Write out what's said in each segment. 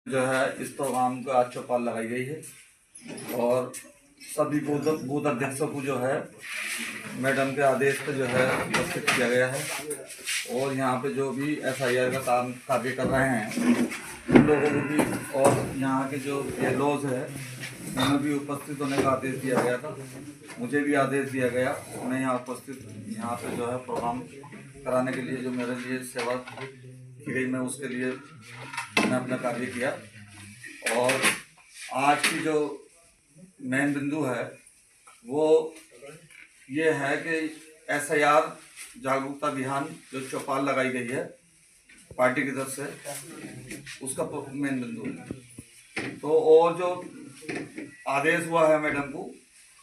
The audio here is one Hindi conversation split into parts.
जो है इस प्रोग्राम का आज चौपाल लगाई गई है और सभी बूथ अध्यक्षों को जो है मैडम के आदेश पे जो है उपस्थित किया गया है और यहाँ पे जो भी FIR का काम कार्य कर रहे हैं उन लोगों को भी और यहाँ के जो लॉज है उन्हें भी उपस्थित होने का आदेश दिया गया था। मुझे भी आदेश दिया गया, मैं यहाँ उपस्थित यहाँ पे जो है प्रोग्राम कराने के लिए जो मेरे लिए सेवा की गई मैं उसके लिए मैंने अपना कार्य किया। और आज की जो मेन बिंदु है वो ये है कि SIR जागरूकता अभियान जो चौपाल लगाई गई है पार्टी की तरफ से उसका मेन बिंदु है। तो और जो आदेश हुआ है मैडम को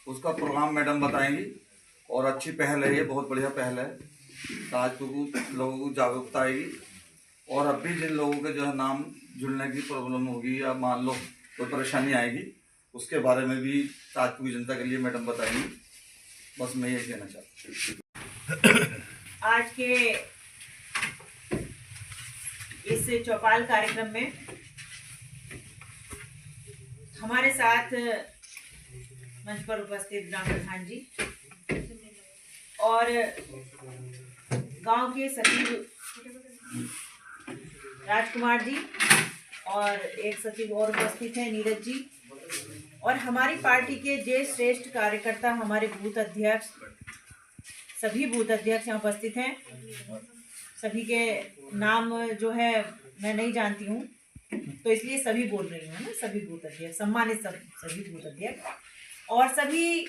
उसका प्रोग्राम मैडम बताएंगी और अच्छी पहल है, ये बहुत बढ़िया पहल है। आज लोगों को जागरूकता आएगी और अब भी जिन लोगों के जो है नाम जुड़ने की प्रॉब्लम होगी या मान लो कोई परेशानी आएगी उसके बारे में भी ताजपुर की जनता के लिए मैडम बताएंगी। बस मैं ये कहना चाहता हूँ। आज के इस चौपाल कार्यक्रम में हमारे साथ मंच पर उपस्थित ग्राम प्रधान जी और गांव के सचिव राजकुमार जी और एक सचिव और उपस्थित हैं नीरज जी और हमारी पार्टी के ज्येष्ठ श्रेष्ठ कार्यकर्ता हमारे बूथ अध्यक्ष सभी बूथ अध्यक्ष यहाँ उपस्थित हैं। सभी के नाम जो है मैं नहीं जानती हूँ तो इसलिए सभी बोल रही हूँ ना, सभी बूथ अध्यक्ष सम्मानित सभी बूथ अध्यक्ष और सभी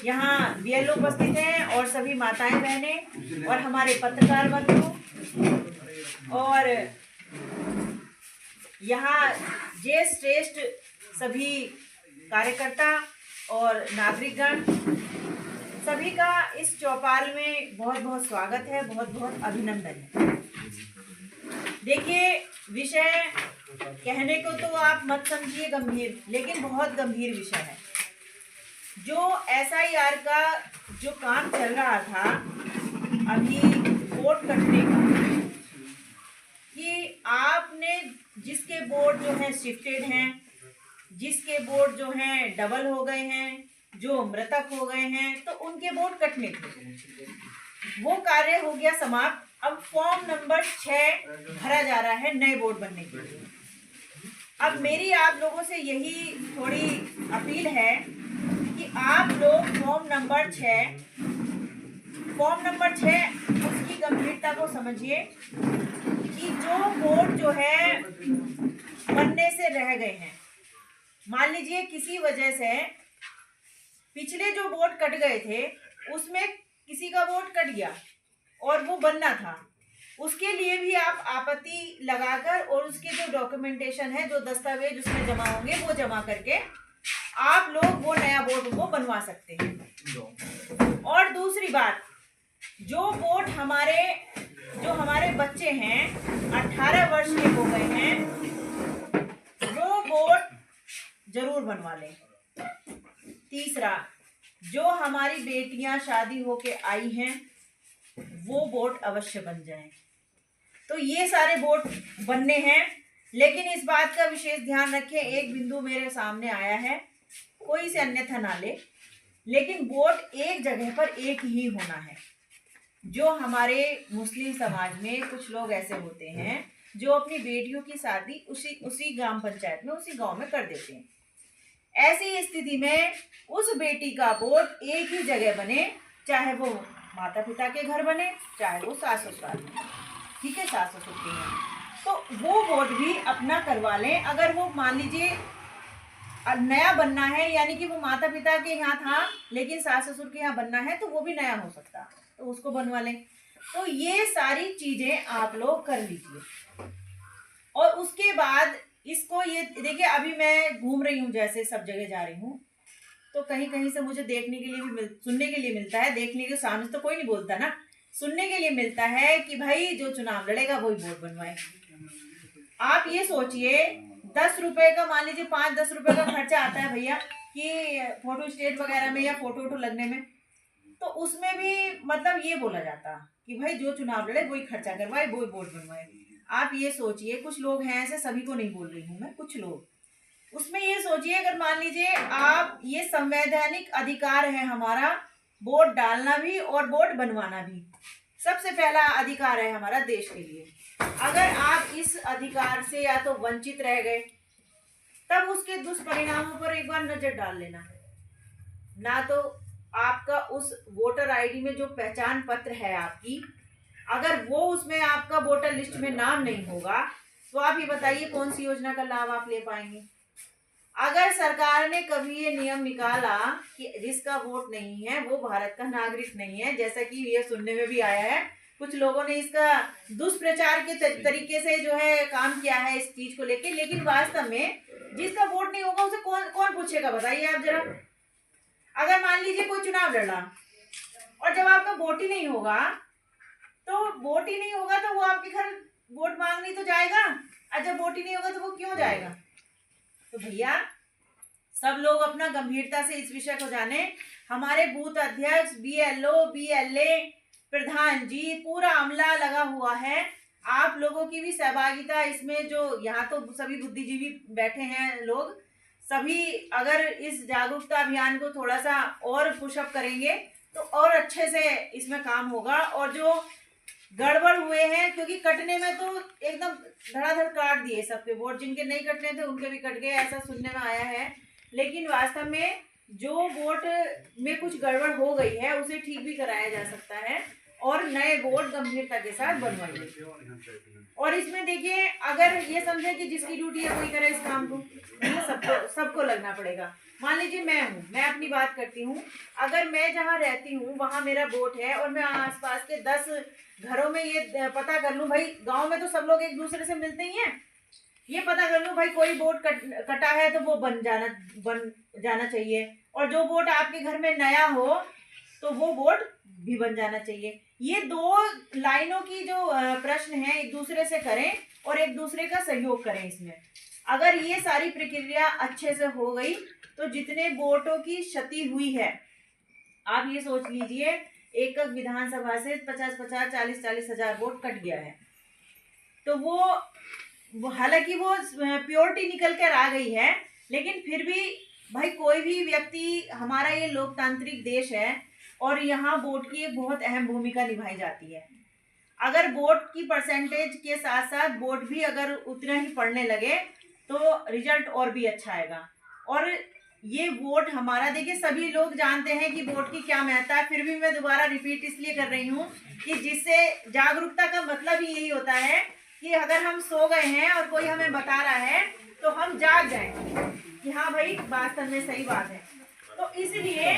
यहाँ BLO उपस्थित हैं और सभी माताएं बहनें और हमारे पत्रकार बंधु और यहाँ ज्येष्ठ श्रेष्ठ सभी कार्यकर्ता और नागरिकगण सभी का इस चौपाल में बहुत बहुत स्वागत है, बहुत बहुत अभिनंदन है। देखिए विषय कहने को तो आप मत समझिए गंभीर, लेकिन बहुत गंभीर विषय है। जो SIR का जो काम चल रहा था अभी वोट कटने का कि आपने जिसके वोट जो है शिफ्टेड हैं, जिसके वोट जो हैं डबल हो गए हैं, जो मृतक हो गए हैं तो उनके वोट कटने थे, वो कार्य हो गया समाप्त। अब फॉर्म नंबर 6 भरा जा रहा है नए वोट बनने के लिए। अब मेरी आप लोगों से यही थोड़ी अपील है कि आप लोग फॉर्म नंबर 6 उसकी गंभीरता को समझिए कि जो वोट जो है बनने से रह गए हैं, मान लीजिए किसी वजह से पिछले जो वोट कट गए थे उसमें किसी का वोट कट गया और वो बनना था, उसके लिए भी आप आपत्ति लगाकर और उसके जो डॉक्यूमेंटेशन है, जो दस्तावेज उसमें जमा होंगे वो जमा करके आप लोग वो नया वोट को बनवा सकते हैं। और दूसरी बात, जो वोट हमारे बच्चे हैं 18 वर्ष के हो गए हैं वो वोट जरूर बनवा लें। तीसरा, जो हमारी बेटियां शादी होके आई हैं वो वोट अवश्य बन जाएं। तो ये सारे वोट बनने हैं, लेकिन इस बात का विशेष ध्यान रखें, एक बिंदु मेरे सामने आया है, कोई से अन्यथा ना ले, लेकिन वोट एक जगह पर एक ही होना है। जो हमारे मुस्लिम समाज में कुछ लोग ऐसे होते हैं जो अपनी बेटियों की शादी उसी ग्राम पंचायत में उसी गांव में कर देते हैं। ऐसी स्थिति में उस बेटी का वोट एक ही जगह बने, चाहे वो माता पिता के घर बने, चाहे वो सास ससुराल में, ठीक है, सास ससुर के हैं, तो वो वोट भी अपना करवा लें। अगर वो मान लीजिए नया बनना है, यानी कि वो माता पिता के यहाँ था लेकिन सास ससुर के यहाँ बनना है, तो वो भी नया हो सकता, तो उसको बनवा लें। तो ये सारी चीजें आप लोग कर लीजिए। और उसके बाद इसको ये देखिए, अभी मैं घूम रही हूँ, जैसे सब जगह जा रही हूँ, तो कहीं कहीं से मुझे देखने के लिए भी सुनने के लिए मिलता है, देखने के सामने तो कोई नहीं बोलता ना, सुनने के लिए मिलता है कि भाई जो चुनाव लड़ेगा वही वोट बनवाए। आप ये सोचिए 10 रुपए का, मान लीजिए 5-10 रुपए का खर्चा आता है भैया कि फोटो स्टेट वगैरह में या फोटो लगने में, तो उसमें भी मतलब ये बोला जाता कि भाई जो चुनाव लड़े वही खर्चा करवाए, वही वोट बनवाए। आप ये सोचिए, कुछ लोग हैं ऐसे, सभी को नहीं बोल रही हूँ मैं, कुछ लोग उसमें ये सोचिए, अगर मान लीजिए आप, ये संवैधानिक अधिकार है हमारा वोट डालना भी और वोट बनवाना भी, सबसे पहला अधिकार है हमारा देश के लिए। अगर आप इस अधिकार से या तो वंचित रह गए, तब उसके दुष्परिणामों पर एक बार नजर डाल लेना। ना तो आपका उस वोटर आईडी में जो पहचान पत्र है आपकी, अगर वो उसमें आपका वोटर लिस्ट में नाम नहीं होगा, तो आप ये बताइए कौन सी योजना का लाभ आप ले पाएंगे। अगर सरकार ने कभी ये नियम निकाला कि जिसका वोट नहीं है वो भारत का नागरिक नहीं है, जैसा कि ये सुनने में भी आया है, कुछ लोगों ने इसका दुष्प्रचार के तरीके से जो है काम किया है इस चीज को लेके, लेकिन वास्तव में जिसका वोट नहीं होगा उसे कौन कौन पूछेगा, बताइए आप जरा। अगर मान लीजिए कोई चुनाव लड़ा और जब आपका वोट ही नहीं होगा, तो वोट ही नहीं होगा तो वो आपके घर वोट मांगने तो जाएगा, और जब वोट ही नहीं होगा तो वो क्यों जाएगा। तो भैया सब लोग अपना गंभीरता से इस विषय को जाने। हमारे बूथ अध्यक्ष, बीएलओ, बीएलए, प्रधान जी, पूरा अमला लगा हुआ है। आप लोगों की भी सहभागिता इसमें, जो यहाँ तो सभी बुद्धिजीवी बैठे हैं लोग, सभी अगर इस जागरूकता अभियान को थोड़ा सा और पुशअप करेंगे तो और अच्छे से इसमें काम होगा। और जो गड़बड़ हुए हैं, क्योंकि कटने में तो एकदम धड़ाधड़ काट दिए सबके वोट, जिनके नहीं कटने थे उनके भी कट गए, ऐसा सुनने में आया है। लेकिन वास्तव में जो वोट में कुछ गड़बड़ हो गई है उसे ठीक भी कराया जा सकता है और नए वोट गंभीरता के साथ बनवाइए। और इसमें देखिए, अगर ये समझे कि जिसकी ड्यूटी है वही करे इस काम को, सबको लगना पड़ेगा। मान लीजिए मैं हूँ, मैं अपनी बात करती हूँ, अगर मैं जहाँ रहती हूँ वहाँ मेरा वोट है और मैं आसपास के 10 घरों में ये पता कर लूँ, भाई गांव में तो सब लोग एक दूसरे से मिलते ही हैं, ये पता कर लूँ भाई कोई वोट कटा है तो वो बन जाना चाहिए, और जो वोट आपके घर में नया हो तो वो वोट भी बन जाना चाहिए। ये दो लाइनों की जो प्रश्न है एक दूसरे से करें और एक दूसरे का सहयोग करें। इसमें अगर ये सारी प्रक्रिया अच्छे से हो गई तो जितने वोटों की क्षति हुई है, आप ये सोच लीजिए, एक विधानसभा से 50-50, 40-40 हजार वोट कट गया है, तो वो हालांकि वो प्योरिटी निकल कर आ गई है, लेकिन फिर भी भाई कोई भी व्यक्ति, हमारा ये लोकतांत्रिक देश है और यहाँ वोट की एक बहुत अहम भूमिका निभाई जाती है। अगर वोट की परसेंटेज के साथ साथ वोट भी अगर उतना ही पड़ने लगे तो रिजल्ट और भी अच्छा आएगा। और ये वोट हमारा, देखिए सभी लोग जानते हैं कि वोट की क्या महत्ता है, फिर भी मैं दोबारा रिपीट इसलिए कर रही हूँ कि जिससे जागरूकता का मतलब ही यही होता है कि अगर हम सो गए हैं और कोई हमें बता रहा है तो हम जाग जाएं कि हाँ भाई वास्तव में सही बात है। तो इसलिए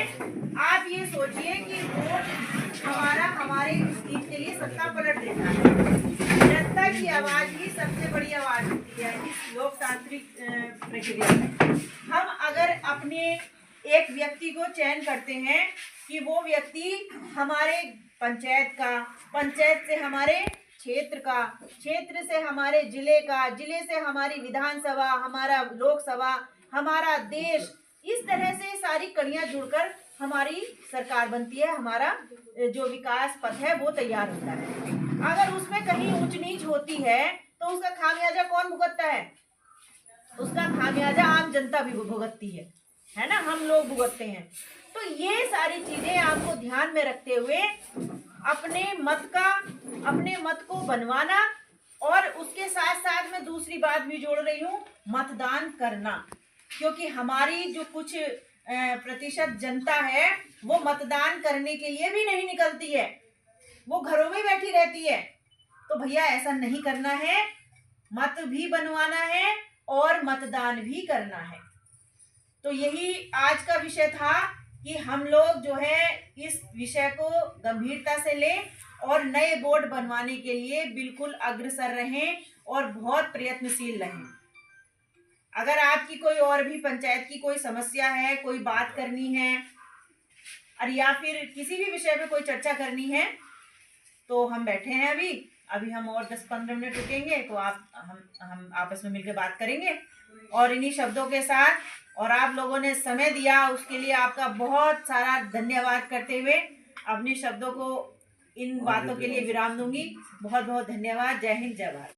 आप ये सोचिए कि वोट हमारा, हमारे हित के लिए सत्ता पलट देता है। जनता की आवाज ही सबसे बड़ी आवाज होती है इस लोकतांत्रिक प्रक्रिया में। हम अगर अपने एक व्यक्ति को चयन करते हैं कि वो व्यक्ति हमारे पंचायत का, पंचायत से हमारे क्षेत्र का, क्षेत्र से हमारे जिले का, जिले से हमारी विधानसभा, हमारा लोकसभा, हमारा देश, इस तरह से सारी कड़ियां जुड़कर हमारी सरकार बनती है, हमारा जो विकास पथ है वो तैयार होता है। अगर उसमें कहीं ऊंच नीच होती है तो उसका खामियाजा कौन भुगतता है? उसका खामियाजा आम जनता भी भुगतती है ना, हम लोग भुगतते हैं। तो ये सारी चीजें आपको ध्यान में रखते हुए अपने मत को बनवाना, और उसके साथ साथ मैं दूसरी बात भी जोड़ रही हूँ, मतदान करना, क्योंकि हमारी जो कुछ प्रतिशत जनता है वो मतदान करने के लिए भी नहीं निकलती है, वो घरों में बैठी रहती है। तो भैया ऐसा नहीं करना है, मत भी बनवाना है और मतदान भी करना है। तो यही आज का विषय था कि हम लोग जो है इस विषय को गंभीरता से लें और नए बोर्ड बनवाने के लिए बिल्कुल अग्रसर रहें और बहुत प्रयत्नशील रहें। अगर आपकी कोई और भी पंचायत की कोई समस्या है, कोई बात करनी है, और या फिर किसी भी विषय में कोई चर्चा करनी है, तो हम बैठे हैं अभी हम और 10-15 मिनट रुकेंगे तो हम आपस में मिलकर बात करेंगे। और इन्हीं शब्दों के साथ, और आप लोगों ने समय दिया उसके लिए आपका बहुत सारा धन्यवाद करते हुए अपने शब्दों को इन बातों के लिए विराम दूंगी। बहुत बहुत धन्यवाद। जय हिंद, जय भारत।